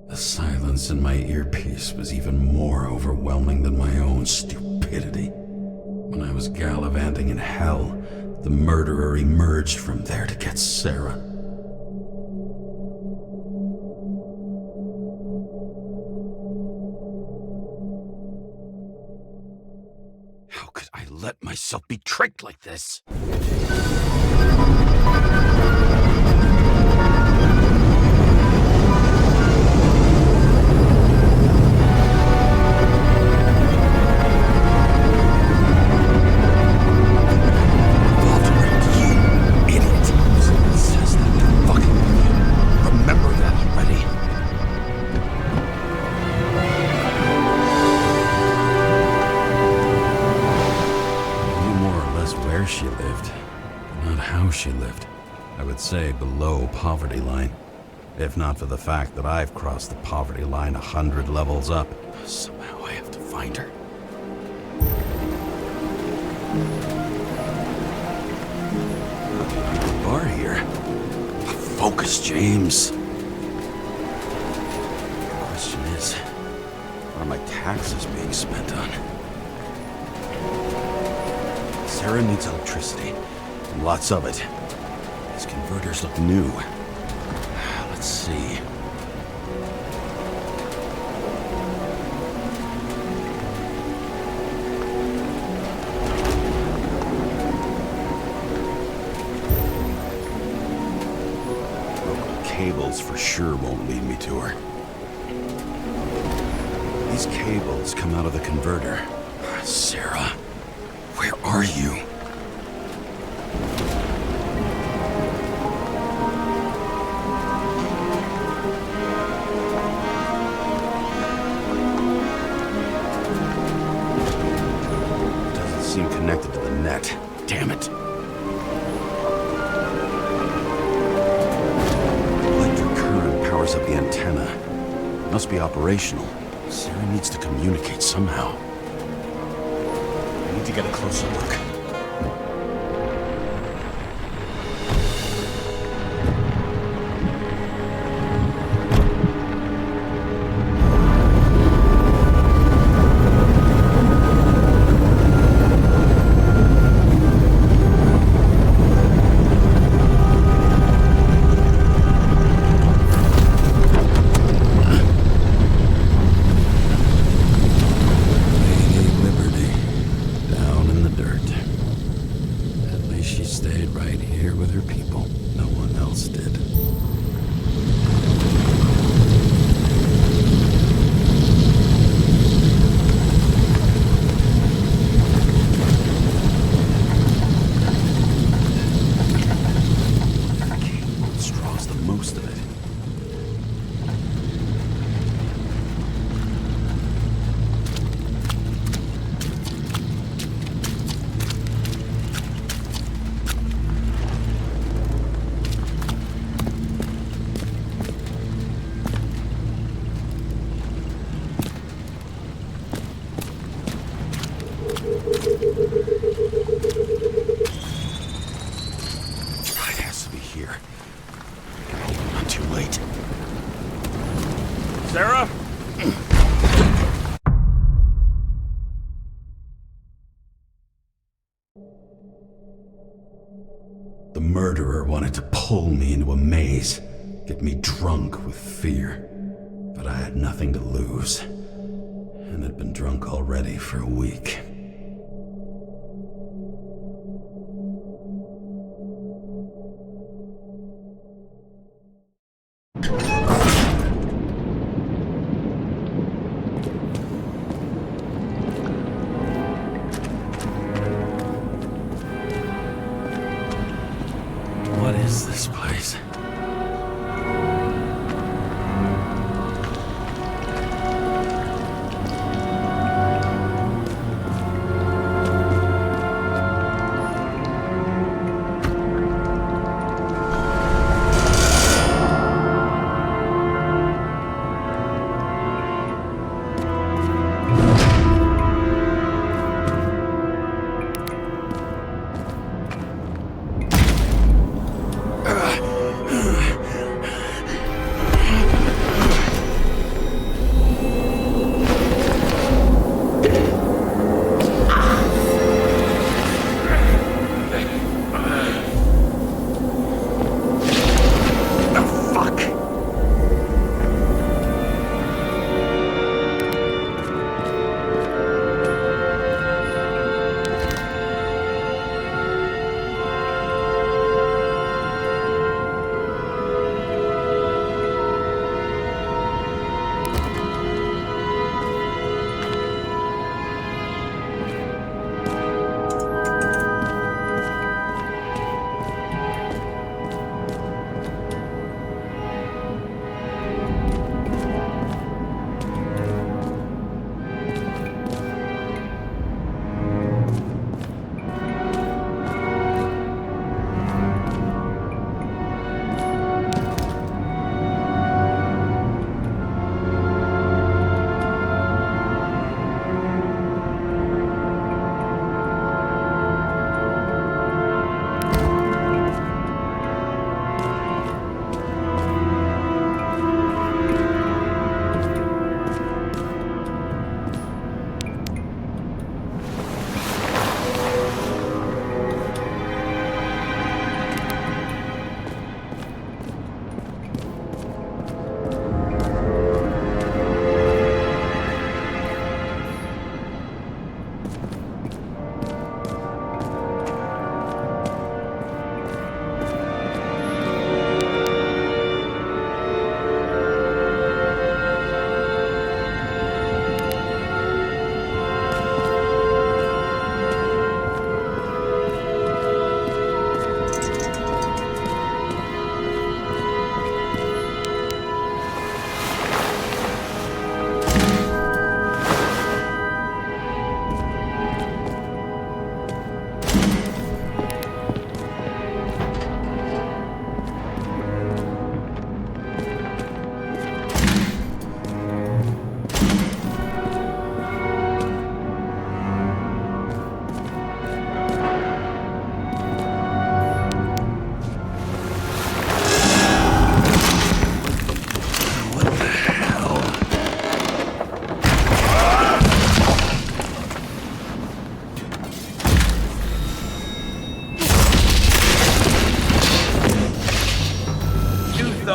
The silence in my earpiece was even more overwhelming than my own stupidity. When I was gallivanting in hell, the murderer emerged from there to get Sara. How could I let myself be tricked like this? She lived, but not how she lived. I would say below poverty line. If not for the fact that I've crossed the poverty line 100 levels up. Somehow I have to find her. Bar here. Focus, James. The question is, what are my taxes being spent on? Sara needs electricity, and lots of it. These converters look new. Let's see. Local cables for sure won't lead me to her. These cables come out of the converter. Sara. Where are you? Doesn't seem connected to the net. Damn it. Electric current powers up the antenna. Must be operational. Sara needs to communicate somehow. To get a closer look. Sara? The murderer wanted to pull me into a maze, get me drunk with fear. But I had nothing to lose, and had been drunk already for a week. What is this place?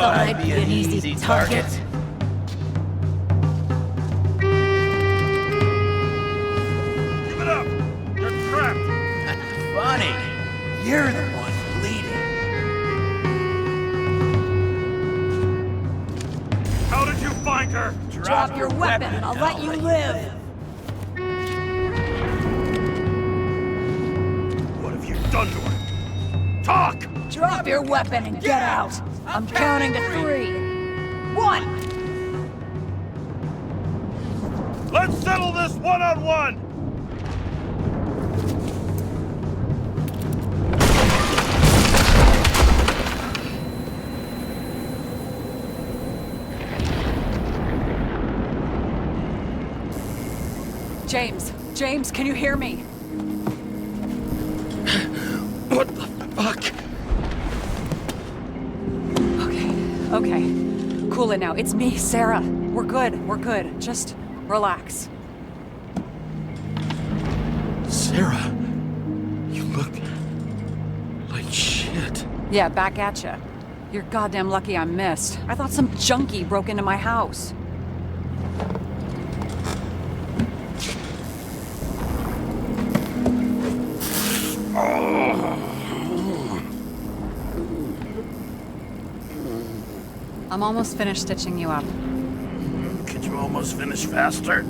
thought I'd be an easy target. Give it up! You're trapped! Funny. You're the one bleeding. How did you find her? Drop your weapon and I'll let you live. What have you done to her? Talk! Drop your weapon and get out. I'm counting to 3. 1. Let's settle this one-on-one! James, can you hear me? What the fuck? Okay. Cool it now. It's me, Sara. We're good. Just relax. Sara, you look like shit. Yeah, back at ya. You're goddamn lucky I missed. I thought some junkie broke into my house. I'm almost finished stitching you up. Could you almost finish faster?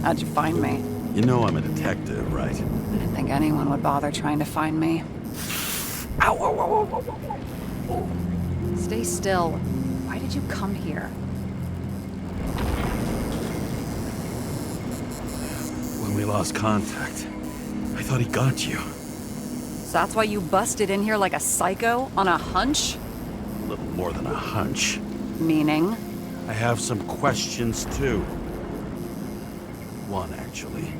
How'd you find me? You know I'm a detective, right? I didn't think anyone would bother trying to find me. Ow, ow, ow, ow, ow, ow. Stay still. Why did you come here? When we lost contact, I thought he got you. So that's why you busted in here like a psycho on a hunch? A little more than a hunch. Meaning? I have some questions, too. One, actually.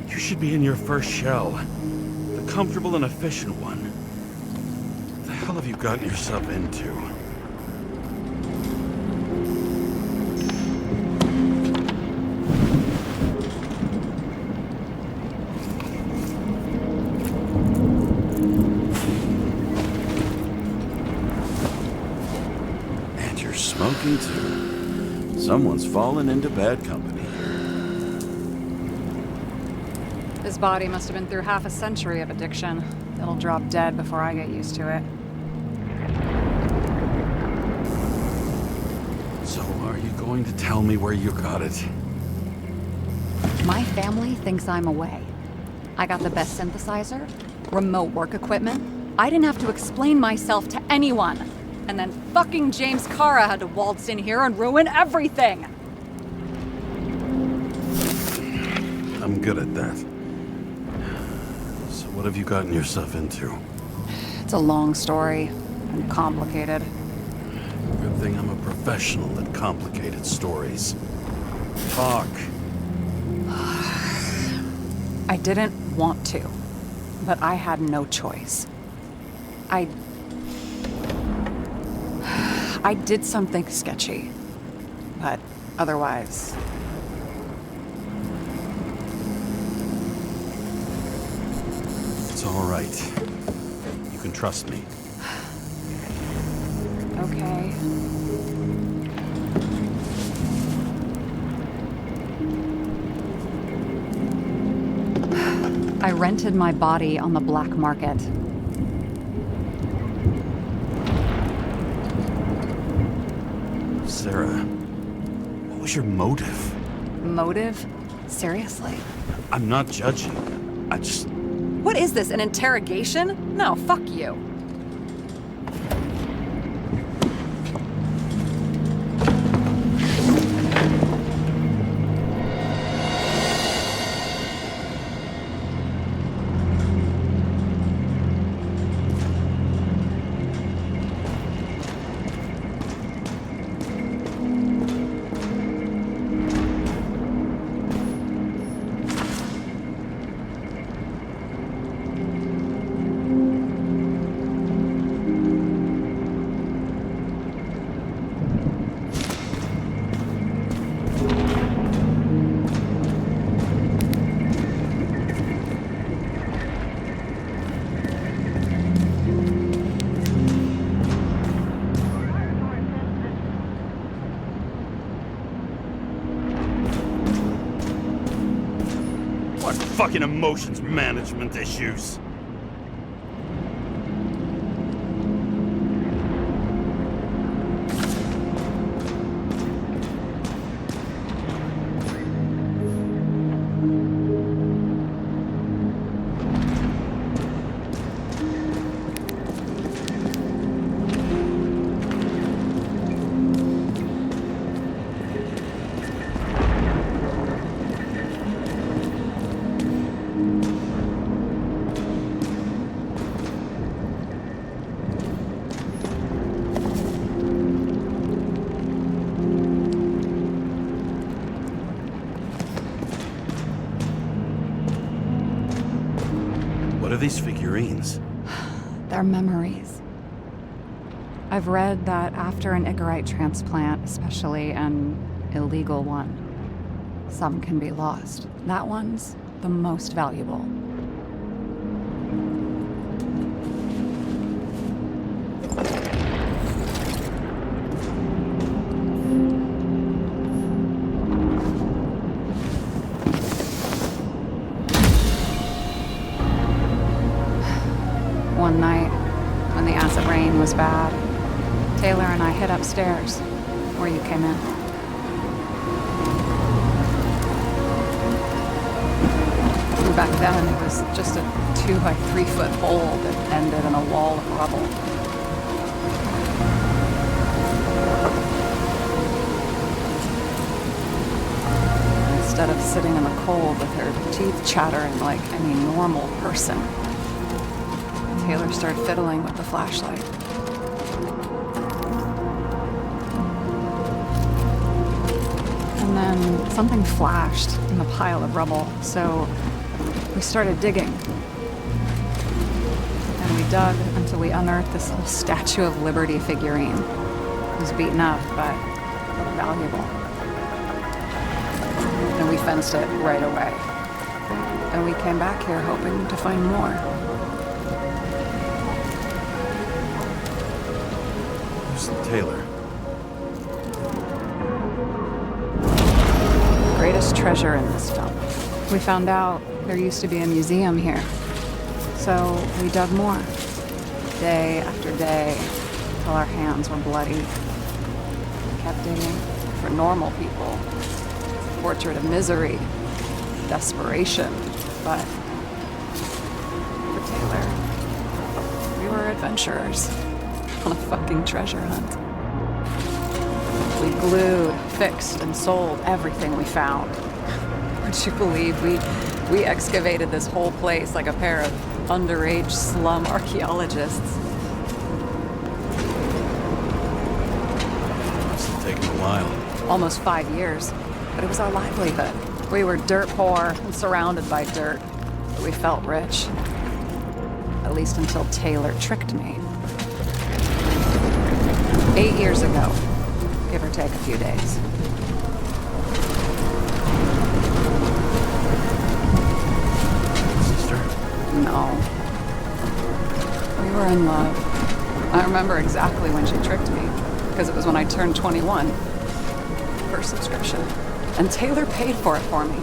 You should be in your first shell. The comfortable and efficient one. What the hell have you gotten yourself into? And you're smoking, too. Someone's fallen into bad company. His body must have been through half a century of addiction. It'll drop dead before I get used to it. So, are you going to tell me where you got it? My family thinks I'm away. I got the best synthesizer, remote work equipment. I didn't have to explain myself to anyone. And then fucking James Sara had to waltz in here and ruin everything. I'm good at that. So what have you gotten yourself into? It's a long story and complicated. Good thing I'm a professional at complicated stories. Talk. I didn't want to, but I had no choice. I did something sketchy, but otherwise... It's all right. You can trust me. Okay. I rented my body on the black market. Sara, what was your motive? Motive? Seriously? I'm not judging. I just... What is this, an interrogation? No, fuck you. What fucking emotions management issues? What are these figurines? They're memories. I've read that after an Icarite transplant, especially an illegal one, some can be lost. That one's the most valuable. One night, when the acid rain was bad, Taylor and I hid upstairs, where you came in. Back then, it was just a 2 by 3 foot hole that ended in a wall of rubble. Instead of sitting in the cold with her teeth chattering like any normal person, Taylor started fiddling with the flashlight. And then something flashed in the pile of rubble, so we started digging. And we dug until we unearthed this little Statue of Liberty figurine. It was beaten up, but valuable. And we fenced it right away. And we came back here hoping to find more. Who's Taylor? Greatest treasure in this film. We found out there used to be a museum here. So we dug more. Day after day, till our hands were bloody. We kept digging for normal people. Portrait of misery, desperation, but for Taylor, we were adventurers on a fucking treasure hunt. We glued, fixed, and sold everything we found. Would you believe we excavated this whole place like a pair of underage slum archaeologists? Must have taken a while. Almost 5 years, but it was our livelihood. We were dirt poor and surrounded by dirt, but we felt rich. At least until Taylor tricked me. 8 years ago, give or take a few days. Sister? No. We were in love. I remember exactly when she tricked me, because it was when I turned 21. First subscription. And Taylor paid for it for me.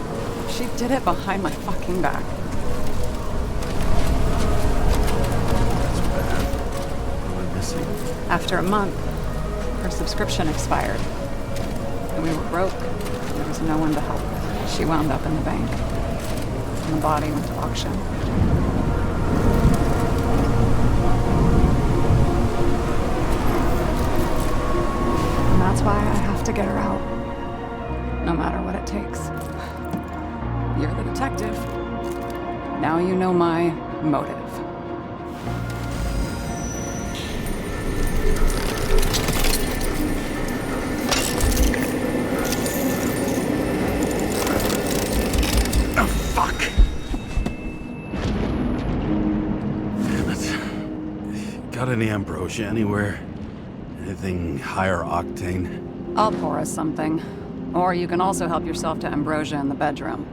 She did it behind my fucking back. That's bad. What am I missing? After a month, her subscription expired. And we were broke. There was no one to help. She wound up in the bank. And the body went to auction. And that's why I have to get her out. No matter what it takes. You're the detective. Now you know my motive. Oh, fuck! Damn it. Got any ambrosia anywhere? Anything higher octane? I'll pour us something. Or you can also help yourself to ambrosia in the bedroom.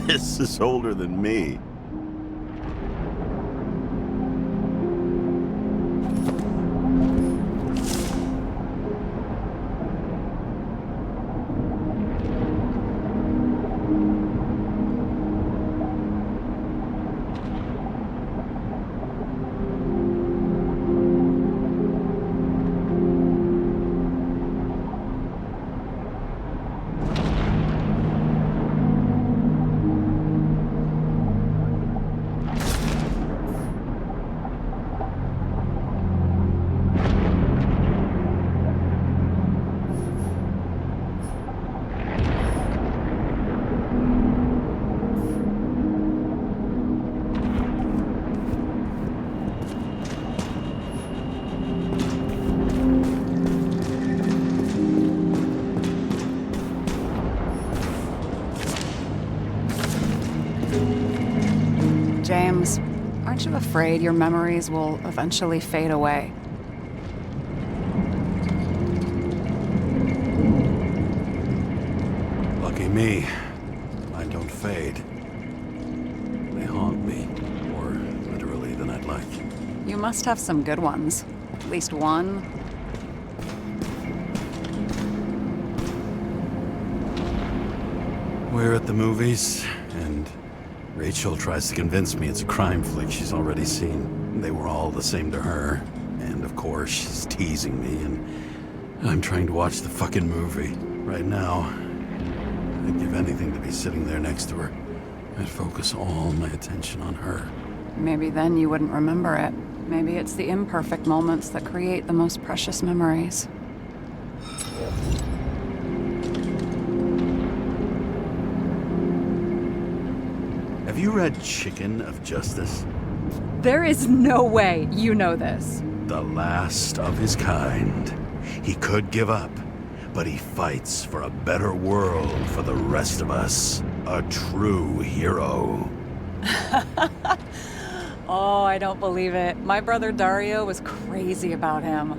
This is older than me. James, aren't you afraid your memories will eventually fade away? Lucky me. Mine don't fade. They haunt me, more literally than I'd like. You must have some good ones. At least one. We're at the movies, and Rachel tries to convince me it's a crime flick she's already seen. They were all the same to her. And of course, she's teasing me, and I'm trying to watch the fucking movie. Right now, I'd give anything to be sitting there next to her. I'd focus all my attention on her. Maybe then you wouldn't remember it. Maybe it's the imperfect moments that create the most precious memories. Have you read Chicken of Justice? There is no way you know this. The last of his kind. He could give up, but he fights for a better world for the rest of us. A true hero. Oh, I don't believe it. My brother Dario was crazy about him.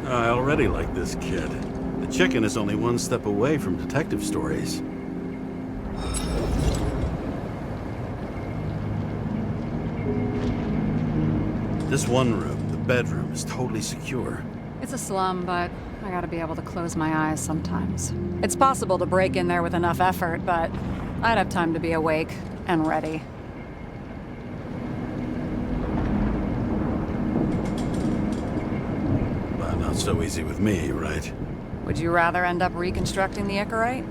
I already like this kid. The chicken is only one step away from detective stories. This one room, the bedroom, is totally secure. It's a slum, but I gotta be able to close my eyes sometimes. It's possible to break in there with enough effort, but I'd have time to be awake and ready. But not so easy with me, right? Would you rather end up reconstructing the Icarite?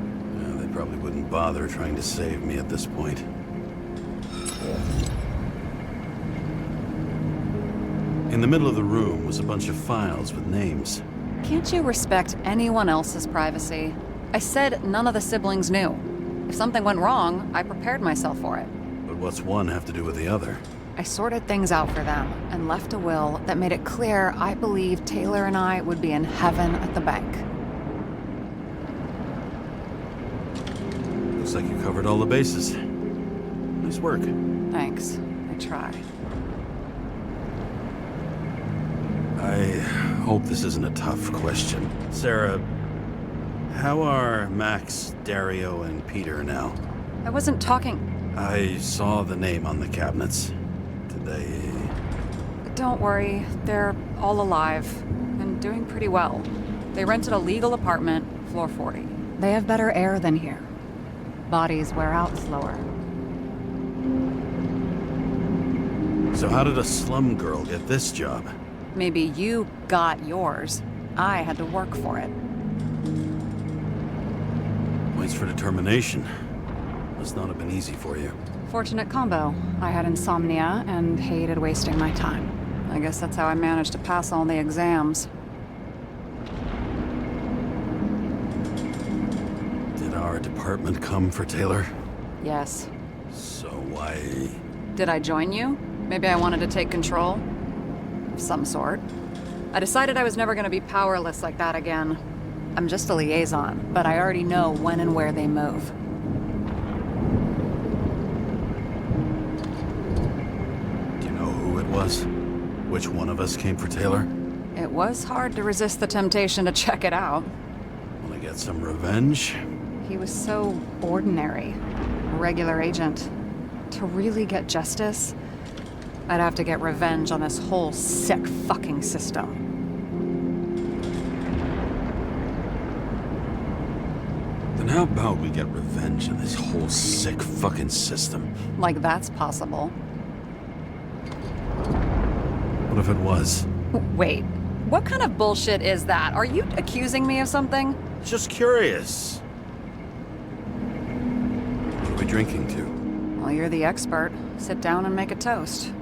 They probably wouldn't bother trying to save me at this point. In the middle of the room was a bunch of files with names. Can't you respect anyone else's privacy? I said none of the siblings knew. If something went wrong, I prepared myself for it. But what's one have to do with the other? I sorted things out for them and left a will that made it clear I believed Taylor and I would be in heaven at the bank. Looks like you covered all the bases. Nice work. Thanks. I try. I hope this isn't a tough question. Sarah, how are Max, Dario, and Peter now? I wasn't talking... I saw the name on the cabinets. Did they... Don't worry. They're all alive and doing pretty well. They rented a legal apartment, floor 40. They have better air than here. Bodies wear out slower. So how did a slum girl get this job? Maybe you got yours. I had to work for it. Points for determination. Must not have been easy for you. Fortunate combo. I had insomnia and hated wasting my time. I guess that's how I managed to pass all the exams. Did our department come for Taylor? Yes. So why... Did I join you? Maybe I wanted to take control? Of some sort. I decided I was never gonna be powerless like that again. I'm just a liaison, but I already know when and where they move. Do you know who it was? Which one of us came for Taylor? It was hard to resist the temptation to check it out. Well, I guess Got some revenge? He was so ordinary. A regular agent. To really get justice, I'd have to get revenge on this whole sick fucking system. Then how about we get revenge on this whole sick fucking system? Like that's possible. What if it was? Wait, what kind of bullshit is that? Are you accusing me of something? Just curious. What are we drinking to? Well, you're the expert. Sit down and make a toast.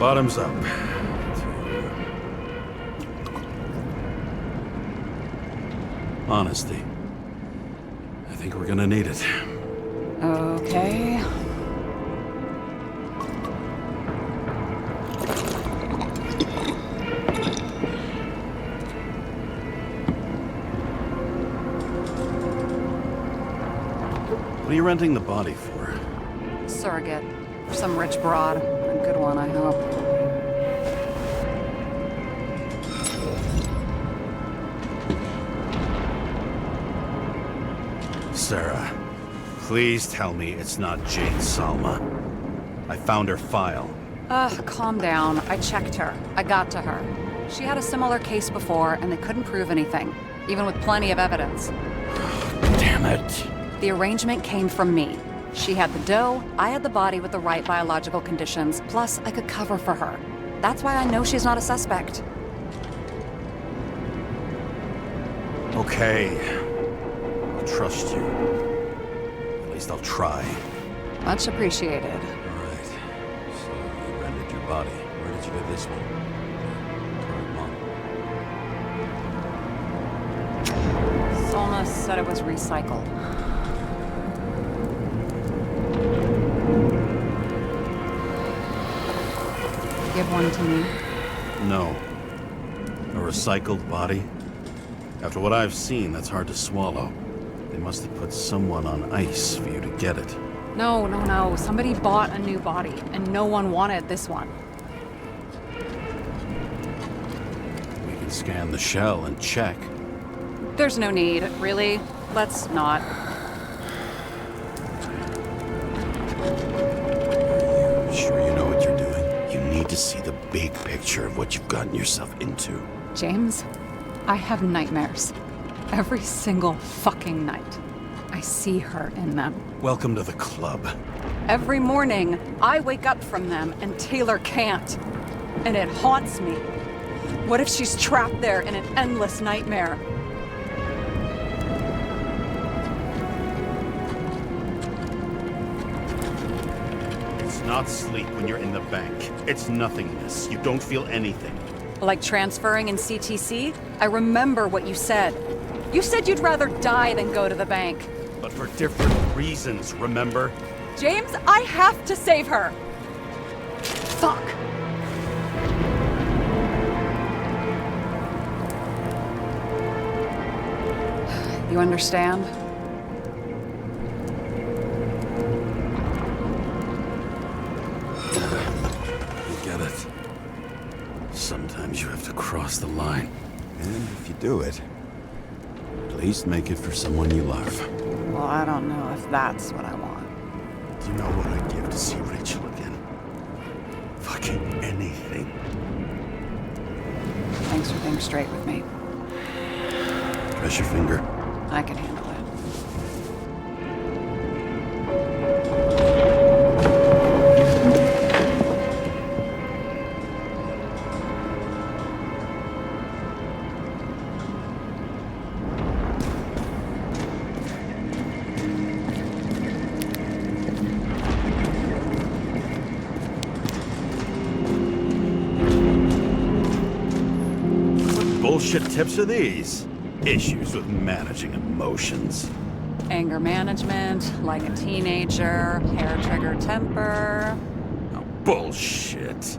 Bottoms up. Honesty. I think we're gonna need it. Okay. What are you renting the body for? Surrogate. Some rich broad. A good one, I hope. Sara, please tell me it's not Jane Salma. I found her file. Calm down. I checked her. I got to her. She had a similar case before, and they couldn't prove anything, even with plenty of evidence. Damn it. The arrangement came from me. She had the dough, I had the body with the right biological conditions, plus I could cover for her. That's why I know she's not a suspect. Okay. I'll trust you. At least I'll try. Much appreciated. All right. So you rented your body. Where did you get this one? Current model. Solma said it was recycled. Give one to me. No. A recycled body? After what I've seen, that's hard to swallow. They must have put someone on ice for you to get it. No. Somebody bought a new body, and no one wanted this one. We can scan the shell and check. There's no need, really. Let's not. Are you sure you know what you're doing? You need to see the big picture of what you've gotten yourself into. James, I have nightmares. Every single fucking night. I see her in them. Welcome to the club. Every morning, I wake up from them and Taylor can't. And it haunts me. What if she's trapped there in an endless nightmare? It's not sleep when you're in the bank. It's nothingness. You don't feel anything. Like transferring in CTC? I remember what you said. You said you'd rather die than go to the bank. But for different reasons, remember? James, I have to save her! Fuck. You understand? You get it. Sometimes you have to cross the line. And if you do it, at least make it for someone you love. Well, I don't know if that's what I want. Do you know what I'd give to see Rachel again? Fucking anything. Thanks for being straight with me. Press your finger. I can handle it. What bullshit tips are these? Issues with managing emotions. Anger management, like a teenager, hair trigger temper. Oh, bullshit.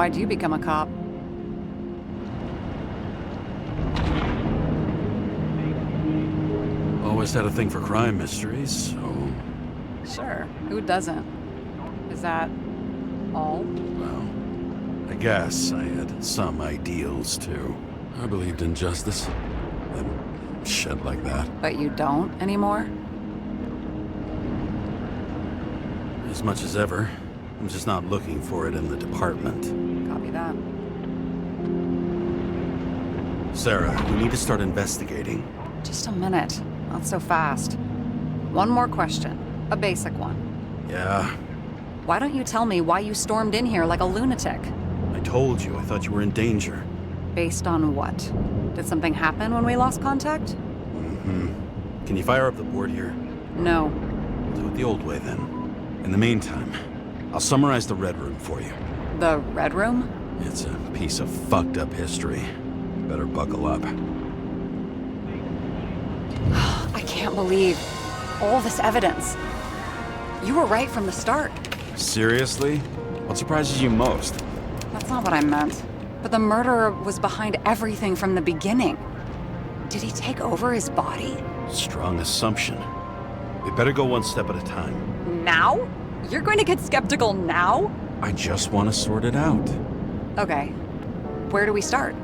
Why'd you become a cop? Always had a thing for crime mysteries, so... Sure, who doesn't? Is that all? Well, I guess I had some ideals, too. I believed in justice. And shit like that. But you don't anymore? As much as ever. I'm just not looking for it in the department. Copy that. Sarah, we need to start investigating. Just a minute. Not so fast. One more question. A basic one. Yeah, Why don't you tell me why you stormed in here like a lunatic? I told you I thought you were in danger. Based on what? Did something happen when we lost contact? Can you fire up the board here? No. We'll do it the old way then. In the meantime, I'll summarize the Red Room for you. The Red Room? It's a piece of fucked up history. Better buckle up. I can't believe all this evidence. You were right from the start. Seriously? What surprises you most? That's not what I meant. But the murderer was behind everything from the beginning. Did he take over his body? Strong assumption. We better go one step at a time. Now? You're going to get skeptical now? I just want to sort it out. Okay. Where do we start?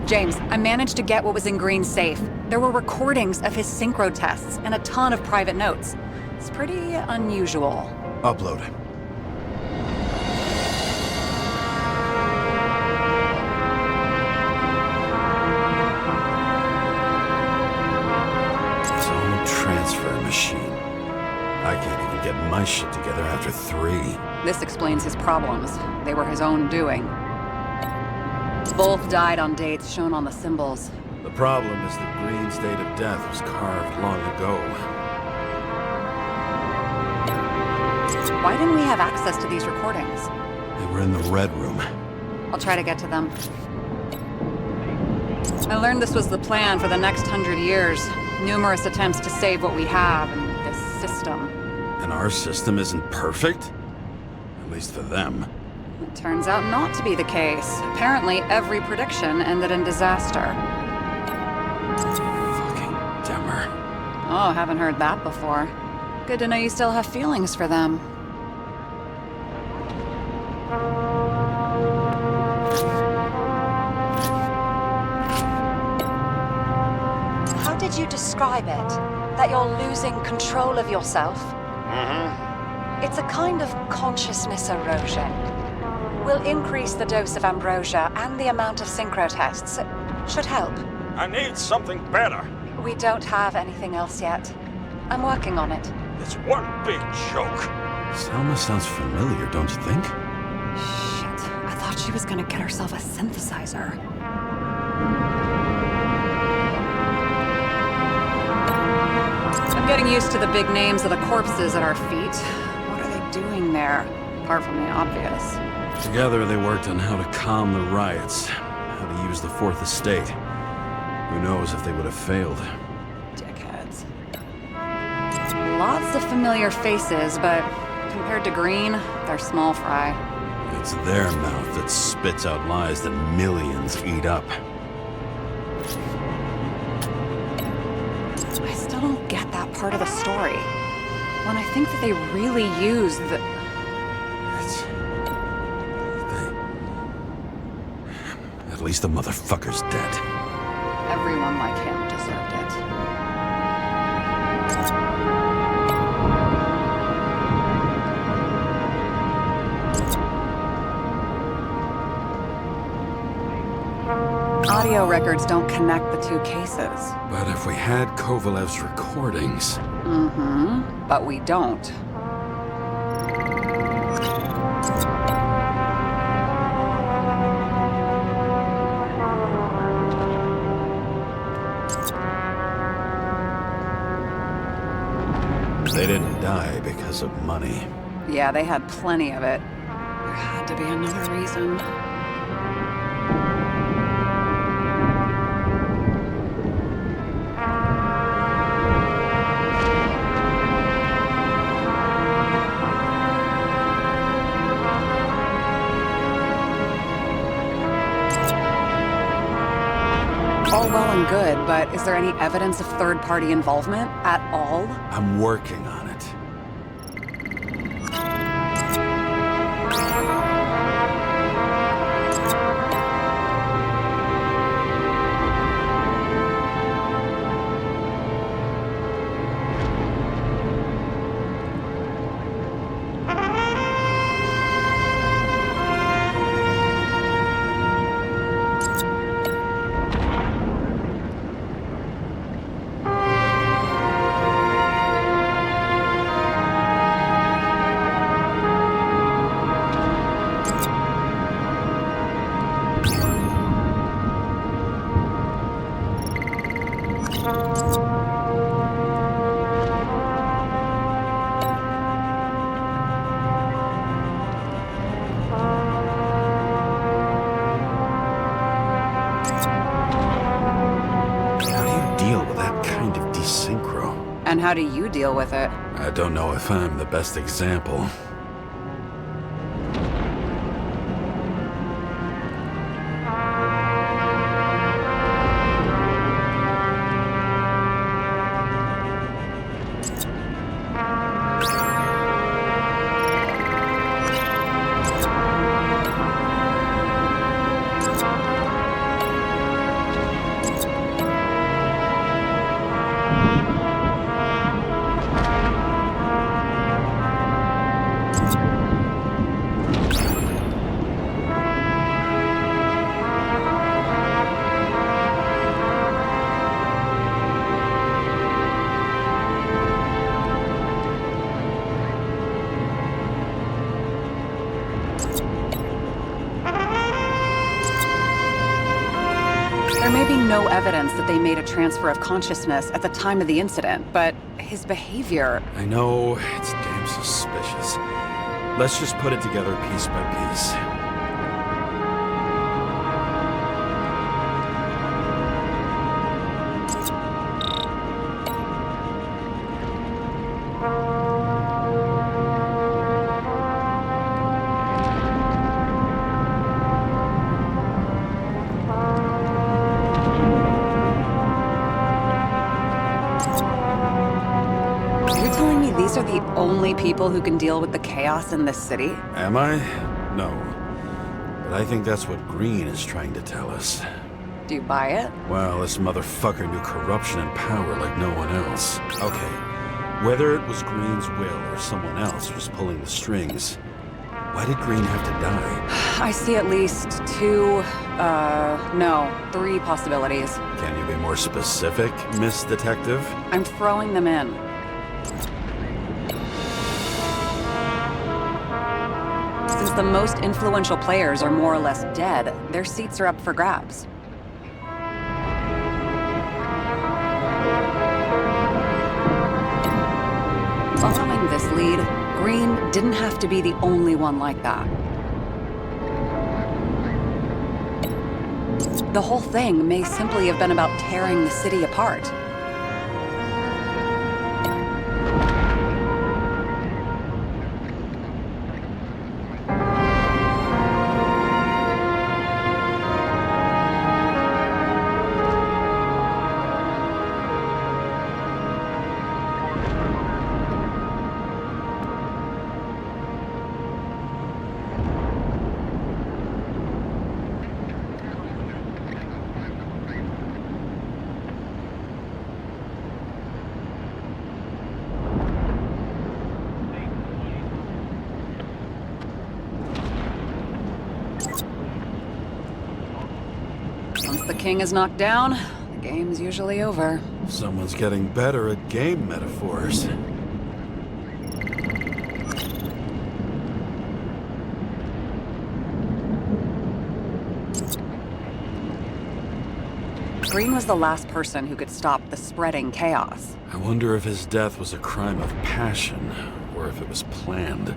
James, I managed to get what was in Green's safe. There were recordings of his synchro tests and a ton of private notes. It's pretty unusual. Upload. Zone transfer machine. I can't even get my shit together after 3. This explains his problems. They were his own doing. Both died on dates shown on the symbols. The problem is that Green's date of death was carved long ago. Why didn't we have access to these recordings? They were in the Red Room. I'll try to get to them. I learned this was the plan for the next 100 years. Numerous attempts to save what we have in this system. And our system isn't perfect? At least for them. It turns out not to be the case. Apparently, every prediction ended in disaster. Fucking Demmer. Oh, haven't heard that before. Good to know you still have feelings for them. How did you describe it? That you're losing control of yourself? It's a kind of consciousness erosion. We'll increase the dose of ambrosia and the amount of synchro tests. It should help. I need something better. We don't have anything else yet. I'm working on it. It's one big joke. Selma sounds familiar, don't you think? Shit, I thought she was gonna get herself a synthesizer. I'm getting used to the big names of the corpses at our feet. What are they doing there? Apart from the obvious. Together they worked on how to calm the riots, how to use the Fourth Estate. Who knows if they would have failed. Dickheads. Lots of familiar faces, but compared to Green, they're small fry. It's their mouth that spits out lies that millions eat up. I still don't get that part of the story. When I think that they really use the... It's... They... At least the motherfucker's dead. Everyone like him deserved it. Audio records don't connect the two cases. But if we had Kovalev's recordings... Mm-hmm. But we don't. They didn't die because of money. Yeah, they had plenty of it. There had to be another reason. good, but is there any evidence of third-party involvement at all? I'm working on it. And how do you deal with it? I don't know if I'm the best example. There may be no evidence that they made a transfer of consciousness at the time of the incident, but his behavior... I know, it's damn suspicious. Let's just put it together piece by piece. These are the only people who can deal with the chaos in this city? Am I? No. But I think that's what Green is trying to tell us. Do you buy it? Well, this motherfucker knew corruption and power like no one else. Okay, whether it was Green's will or someone else was pulling the strings, why did Green have to die? I see at least three possibilities. Can you be more specific, Miss Detective? I'm throwing them in. Since the most influential players are more or less dead, their seats are up for grabs. Following this lead, Green didn't have to be the only one like that. The whole thing may simply have been about tearing the city apart. Once the king is knocked down, the game's usually over. Someone's getting better at game metaphors. Green was the last person who could stop the spreading chaos. I wonder if his death was a crime of passion, or if it was planned.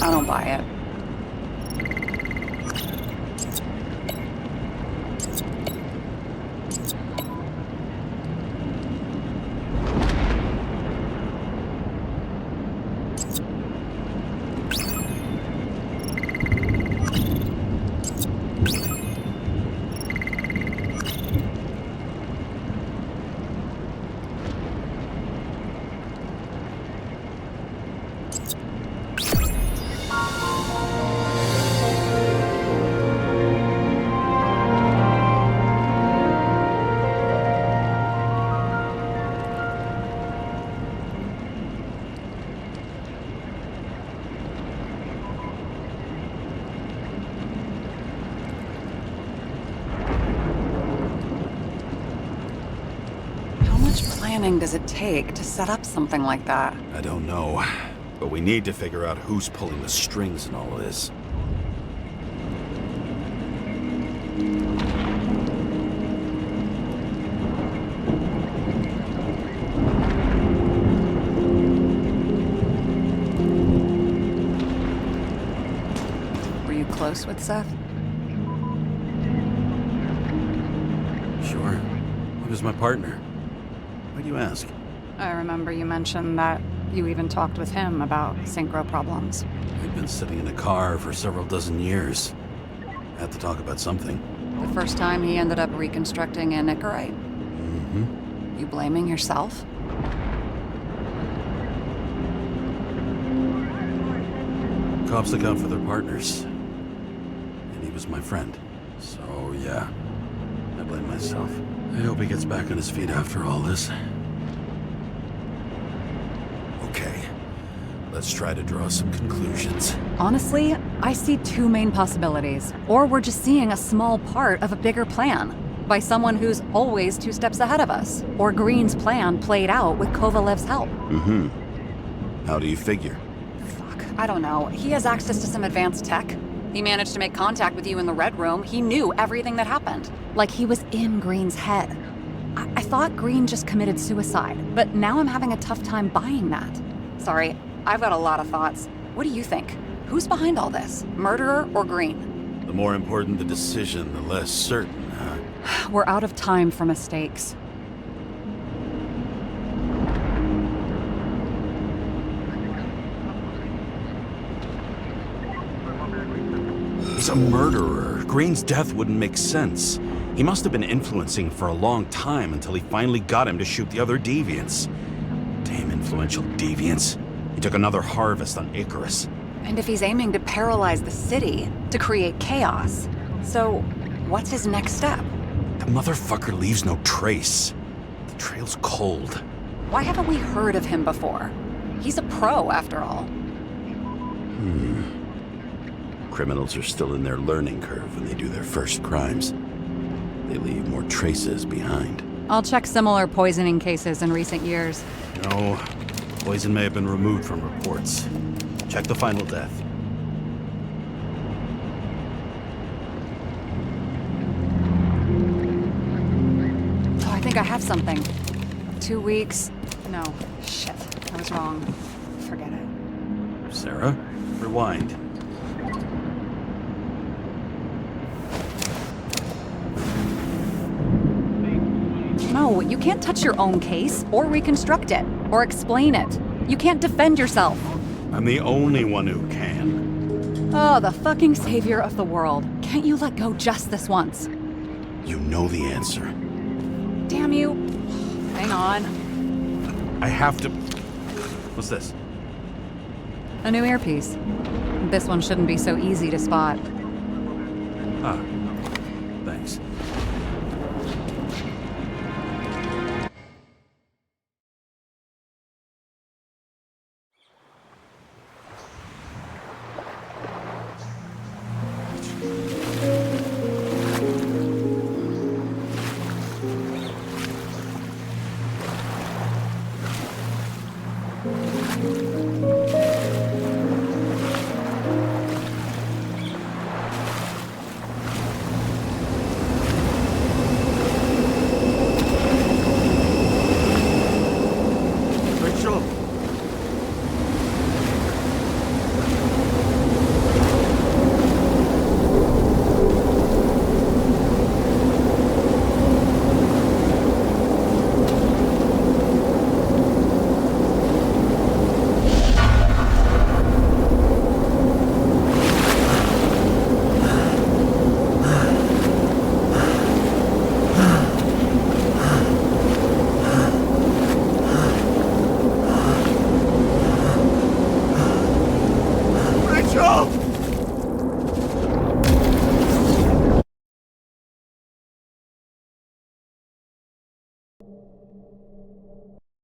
I don't buy it. How much planning does it take to set up something like that? I don't know, but we need to figure out who's pulling the strings in all of this. Were you close with Seth? Sure. He was my partner. Why do you ask? I remember you mentioned that you even talked with him about synchro problems. We'd been sitting in a car for several dozen years. Had to talk about something. The first time he ended up reconstructing an Icarite? Mm-hmm. You blaming yourself? Cops look out for their partners. And he was my friend. So, yeah. I blame myself. I hope he gets back on his feet after all this. Okay. Let's try to draw some conclusions. Honestly, I see two main possibilities. Or we're just seeing a small part of a bigger plan by someone who's always 2 steps ahead of us. Or Green's plan played out with Kovalev's help. Mm-hmm. How do you figure? Fuck, I don't know. He has access to some advanced tech. He managed to make contact with you in the Red Room. He knew everything that happened. Like he was in Green's head. I thought Green just committed suicide, but now I'm having a tough time buying that. Sorry, I've got a lot of thoughts. What do you think? Who's behind all this? Murderer or Green? The more important the decision, the less certain, huh? We're out of time for mistakes. He's a murderer. Green's death wouldn't make sense. He must have been influencing for a long time until he finally got him to shoot the other deviants. Damn influential deviants. He took another harvest on Icarus. And if he's aiming to paralyze the city, to create chaos, so what's his next step? The motherfucker leaves no trace. The trail's cold. Why haven't we heard of him before? He's a pro, after all. Criminals are still in their learning curve when they do their first crimes. They leave more traces behind. I'll check similar poisoning cases in recent years. No, poison may have been removed from reports. Check the final death. Oh, I think I have something. 2 weeks. No, shit. I was wrong. Forget it. Sara, rewind. No, you can't touch your own case, or reconstruct it, or explain it. You can't defend yourself. I'm the only one who can. Oh, the fucking savior of the world. Can't you let go just this once? You know the answer. Damn you. Hang on. I have to... What's this? A new earpiece. This one shouldn't be so easy to spot. Ah, thanks.